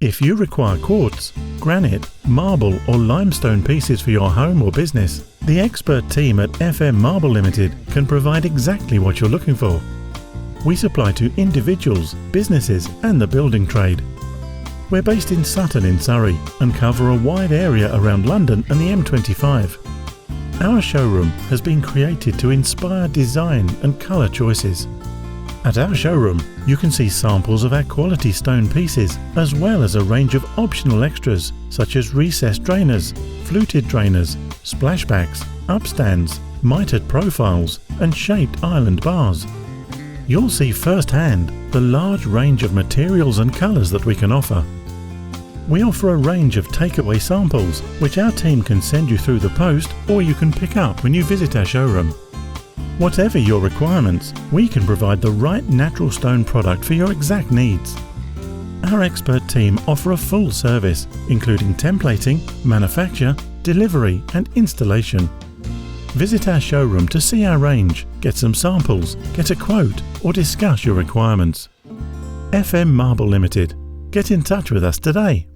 If you require quartz, granite, marble or limestone pieces for your home or business, the expert team at FM Marble Limited can provide exactly what you're looking for. We supply to individuals, businesses and the building trade. We're based in Sutton in Surrey and cover a wide area around London and the M25. Our showroom has been created to inspire design and colour choices. At our showroom, you can see samples of our quality stone pieces as well as a range of optional extras such as recessed drainers, fluted drainers, splashbacks, upstands, mitered profiles and shaped island bars. You'll see firsthand the large range of materials and colours that we can offer. We offer a range of takeaway samples which our team can send you through the post or you can pick up when you visit our showroom. Whatever your requirements, we can provide the right natural stone product for your exact needs. Our expert team offer a full service, including templating, manufacture, delivery and installation. Visit our showroom to see our range, get some samples, get a quote or discuss your requirements. FM Marble Limited. Get in touch with us today.